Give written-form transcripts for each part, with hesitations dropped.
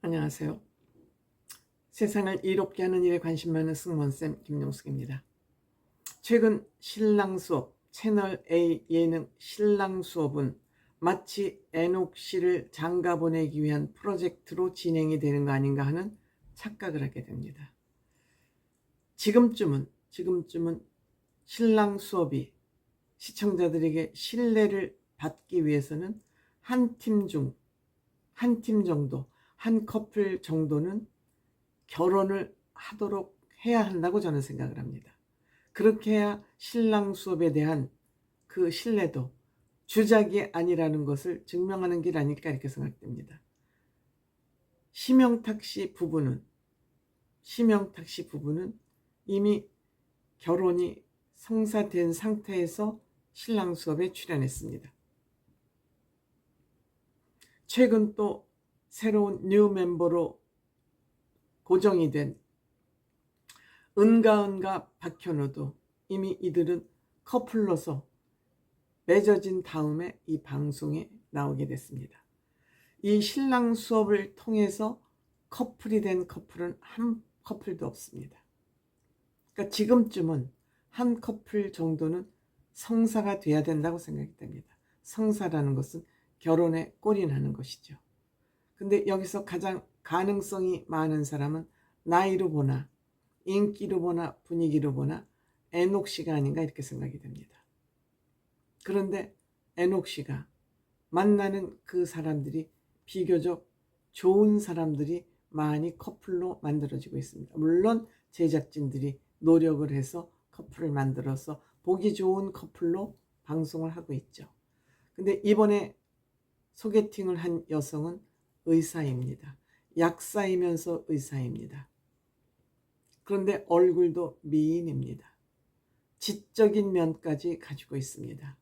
안녕하세요. 세상을 이롭게 하는 일에 관심 많은 승무원쌤 김용숙입니다. 최근 신랑 수업, 채널 A 예능 신랑 수업은 마치 애녹 씨를 장가 보내기 위한 프로젝트로 진행이 되는 거 아닌가 하는 착각을 하게 됩니다. 지금쯤은 신랑 수업이 시청자들에게 신뢰를 받기 위해서는 한 팀 정도, 한 커플 정도는 결혼을 하도록 해야 한다고 저는 생각을 합니다. 그렇게 해야 신랑 수업에 대한 그 신뢰도 주작이 아니라는 것을 증명하는 길 아닐까 이렇게 생각됩니다. 심영탁 씨 부부는 이미 결혼이 성사된 상태에서 신랑 수업에 출연했습니다. 최근 또 새로운 뉴 멤버로 고정이 된 은가은가 박현우도 이미 이들은 커플로서 맺어진 다음에 이 방송에 나오게 됐습니다. 이 신랑 수업을 통해서 커플이 된 커플은 한 커플도 없습니다. 그러니까 지금쯤은 한 커플 정도는 성사가 돼야 된다고 생각이 됩니다. 성사라는 것은 결혼에 골인하는 것이죠. 근데 여기서 가장 가능성이 많은 사람은 나이로 보나 인기로 보나 분위기로 보나 애녹 씨가 아닌가 이렇게 생각이 됩니다. 그런데 애녹 씨가 만나는 그 사람들이 비교적 좋은 사람들이 많이 커플로 만들어지고 있습니다. 물론 제작진들이 노력을 해서 커플을 만들어서 보기 좋은 커플로 방송을 하고 있죠. 근데 이번에 소개팅을 한 여성은 의사입니다. 약사이면서 의사입니다. 그런데 얼굴도 미인입니다. 지적인 면까지 가지고 있습니다.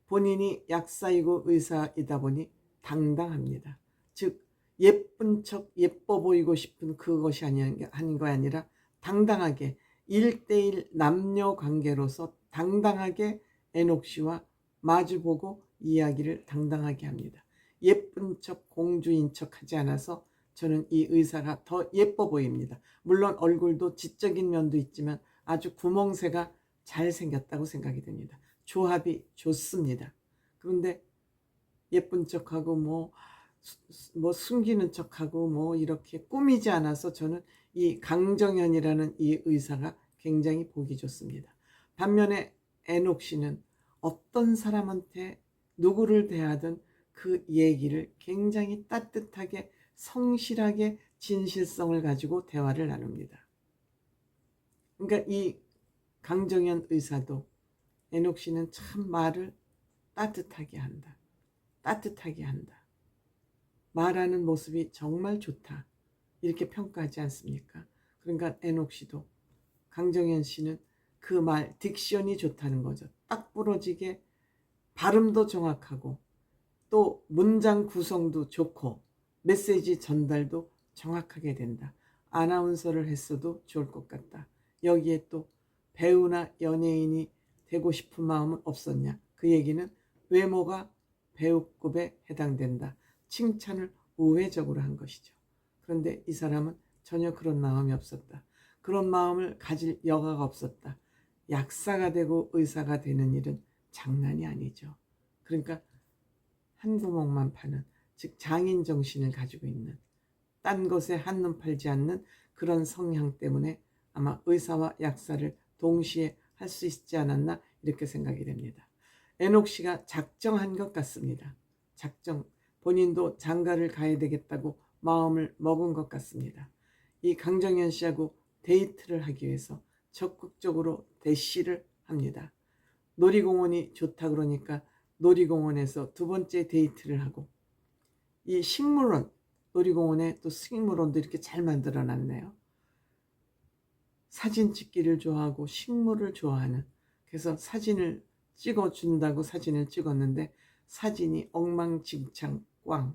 본인이 약사이고 의사이다 보니 당당합니다. 즉 예쁜 척 예뻐 보이고 싶은 그것이 아닌 거 아니라 당당하게 1대1 남녀 관계로서 당당하게 애녹 씨와 마주보고 이야기를 당당하게 합니다. 예쁜 척 공주인 척 하지 않아서 저는 이 의사가 더 예뻐 보입니다. 물론 얼굴도 지적인 면도 있지만 아주 구멍새가 잘생겼다고 생각이 됩니다. 조합이 좋습니다. 그런데 예쁜 척하고 뭐 숨기는 척하고 뭐 이렇게 꾸미지 않아서 저는 이 강정현이라는 이 의사가 굉장히 보기 좋습니다. 반면에 애녹 씨는 어떤 사람한테 누구를 대하든 그 얘기를 굉장히 따뜻하게 성실하게 진실성을 가지고 대화를 나눕니다. 그러니까 이 강정현 의사도 애녹 씨는 참 말을 따뜻하게 한다. 말하는 모습이 정말 좋다. 이렇게 평가하지 않습니까? 그러니까 애녹 씨도 강정현 씨는 그 말 딕션이 좋다는 거죠. 딱 부러지게 발음도 정확하고 또 문장 구성도 좋고 메시지 전달도 정확하게 된다. 아나운서를 했어도 좋을 것 같다. 여기에 또 배우나 연예인이 되고 싶은 마음은 없었냐? 그 얘기는 외모가 배우급에 해당된다. 칭찬을 우회적으로 한 것이죠. 그런데 이 사람은 전혀 그런 마음이 없었다. 그런 마음을 가질 여가가 없었다. 약사가 되고 의사가 되는 일은 장난이 아니죠. 그러니까 한 구멍만 파는, 즉 장인 정신을 가지고 있는, 딴 것에 한눈 팔지 않는 그런 성향 때문에 아마 의사와 약사를 동시에 할 수 있지 않았나 이렇게 생각이 됩니다. 애녹 씨가 작정한 것 같습니다. 본인도 장가를 가야 되겠다고 마음을 먹은 것 같습니다. 이 강정현 씨하고 데이트를 하기 위해서 적극적으로 대시를 합니다. 놀이공원이 좋다 그러니까 놀이공원에서 두 번째 데이트를 하고, 이 식물원, 놀이공원에 또 식물원도 이렇게 잘 만들어 놨네요. 사진 찍기를 좋아하고 식물을 좋아하는, 그래서 사진을 찍어준다고 사진을 찍었는데 사진이 엉망진창 꽝.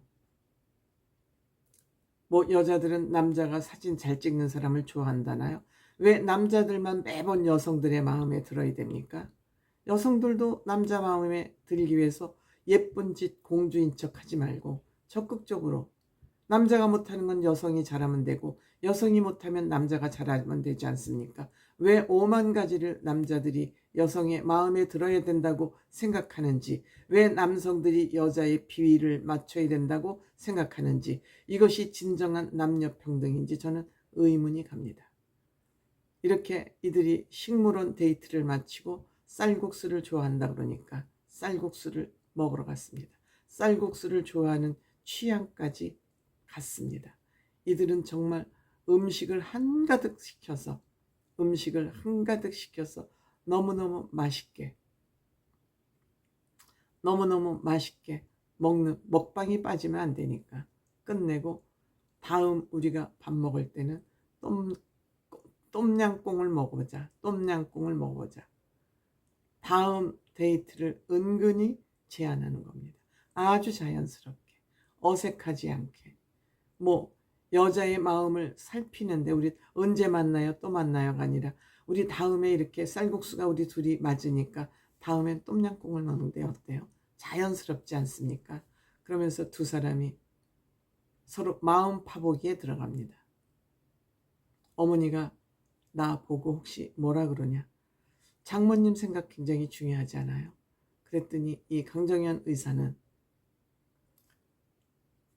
뭐 여자들은 남자가 사진 잘 찍는 사람을 좋아한다나요? 왜 남자들만 매번 여성들의 마음에 들어야 됩니까? 여성들도 남자 마음에 들기 위해서 예쁜 짓 공주인 척 하지 말고 적극적으로 남자가 못하는 건 여성이 잘하면 되고 여성이 못하면 남자가 잘하면 되지 않습니까? 왜 5만 가지를 남자들이 여성의 마음에 들어야 된다고 생각하는지, 왜 남성들이 여자의 비위를 맞춰야 된다고 생각하는지, 이것이 진정한 남녀 평등인지 저는 의문이 갑니다. 이렇게 이들이 식물원 데이트를 마치고 쌀국수를 좋아한다 그러니까 쌀국수를 먹으러 갔습니다. 쌀국수를 좋아하는 취향까지 갔습니다. 이들은 정말 음식을 한가득 시켜서 너무너무 맛있게 먹는, 먹방이 빠지면 안 되니까 끝내고 다음 우리가 밥 먹을 때는 똠양꿍을 먹어보자. 다음 데이트를 은근히 제안하는 겁니다. 아주 자연스럽게, 어색하지 않게. 뭐 여자의 마음을 살피는데 우리 언제 만나요? 또 만나요가 아니라 우리 다음에 이렇게 쌀국수가 우리 둘이 맞으니까 다음엔 똠양꿍을 먹는데 어때요? 자연스럽지 않습니까? 그러면서 두 사람이 서로 마음 파보기에 들어갑니다. 어머니가 나 보고 혹시 뭐라 그러냐? 장모님 생각 굉장히 중요하지 않아요? 그랬더니 이 강정현 의사는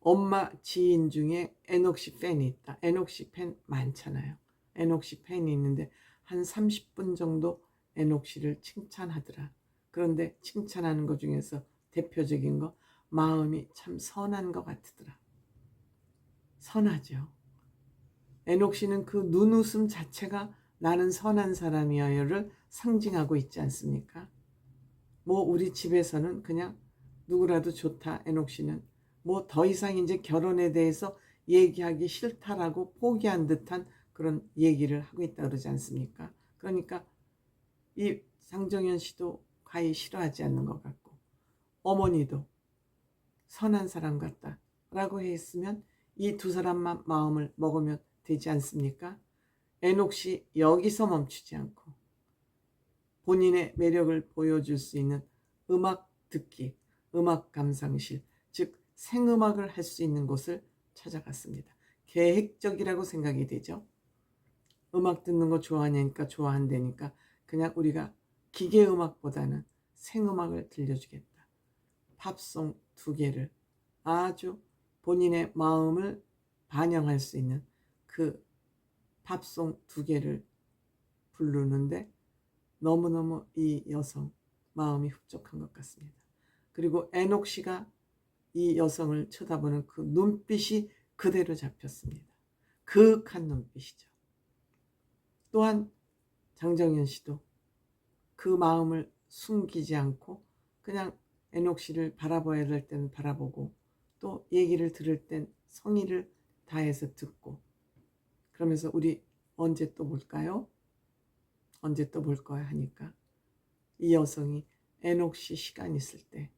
엄마 지인 중에 에녹시 팬이 있다. 에녹시 팬 많잖아요. 에녹시 팬이 있는데 한 30분 정도 에녹시를 칭찬하더라. 그런데 칭찬하는 것 중에서 대표적인 거, 마음이 참 선한 것 같더라. 선하죠. 에녹시는 그 눈웃음 자체가 나는 선한 사람이야를 상징하고 있지 않습니까? 뭐 우리 집에서는 그냥 누구라도 좋다, 에녹시는 뭐 더 이상 이제 결혼에 대해서 얘기하기 싫다라고 포기한 듯한 그런 얘기를 하고 있다 그러지 않습니까? 그러니까 이 장정현 씨도 가히 싫어하지 않는 것 같고 어머니도 선한 사람 같다 라고 했으면 이 두 사람만 마음을 먹으면 되지 않습니까? 에녹시 여기서 멈추지 않고 본인의 매력을 보여줄 수 있는 음악 듣기, 음악 감상실, 즉 생음악을 할 수 있는 곳을 찾아갔습니다. 계획적이라고 생각이 되죠. 음악 듣는 거 좋아하니까 좋아한다니까 그냥 우리가 기계 음악보다는 생음악을 들려주겠다. 팝송 2개를 아주 본인의 마음을 반영할 수 있는 그 팝송 2개를 부르는데 너무너무 이 여성 마음이 흡족한 것 같습니다. 그리고 에녹시가 이 여성을 쳐다보는 그 눈빛이 그대로 잡혔습니다. 그윽한 눈빛이죠. 또한 장정현 씨도 그 마음을 숨기지 않고 그냥 에녹시를 바라봐야 될 때는 바라보고 또 얘기를 들을 땐 성의를 다해서 듣고 그러면서 우리 언제 또 볼까요? 언제 또 볼 거야 하니까 이 여성이 에녹시 시간 있을 때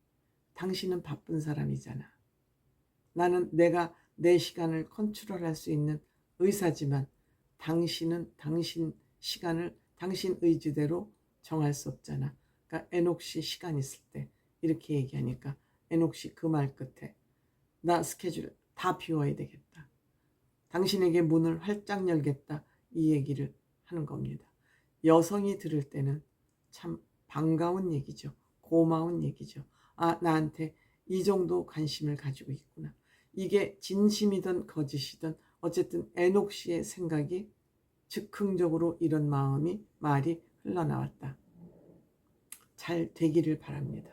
당신은 바쁜 사람이잖아. 나는 내가 내 시간을 컨트롤할 수 있는 의사지만 당신은 당신 시간을 당신 의지대로 정할 수 없잖아. 그러니까 에녹시 시간 있을 때 이렇게 얘기하니까 에녹시 그 말 끝에 나 스케줄 다 비워야 되겠다. 당신에게 문을 활짝 열겠다. 이 얘기를 하는 겁니다. 여성이 들을 때는 참 반가운 얘기죠. 고마운 얘기죠. 아, 나한테 이 정도 관심을 가지고 있구나. 이게 진심이든 거짓이든 어쨌든 에녹시의 생각이 즉흥적으로 이런 말이 흘러나왔다. 잘 되기를 바랍니다.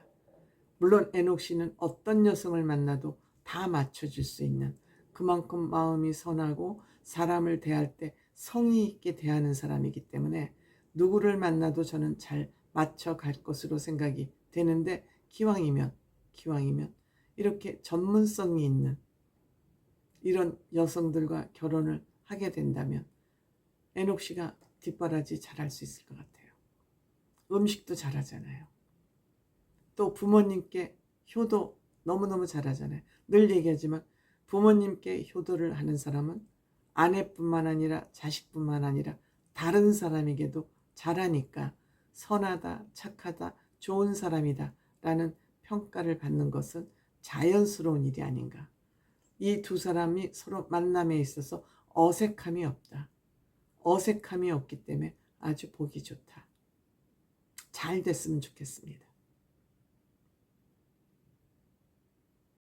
물론 에녹시는 어떤 여성을 만나도 다 맞춰줄 수 있는 그만큼 마음이 선하고 사람을 대할 때 성의 있게 대하는 사람이기 때문에 누구를 만나도 저는 잘 맞춰갈 것으로 생각이 되는데 기왕이면 이렇게 전문성이 있는 이런 여성들과 결혼을 하게 된다면 에녹시가 뒷바라지 잘할 수 있을 것 같아요. 음식도 잘하잖아요. 또 부모님께 효도 너무너무 잘하잖아요. 늘 얘기하지만 부모님께 효도를 하는 사람은 아내뿐만 아니라 자식뿐만 아니라 다른 사람에게도 잘하니까 선하다, 착하다, 좋은 사람이다 라는 평가를 받는 것은 자연스러운 일이 아닌가. 이 두 사람이 서로 만남에 있어서 어색함이 없다. 어색함이 없기 때문에 아주 보기 좋다. 잘 됐으면 좋겠습니다.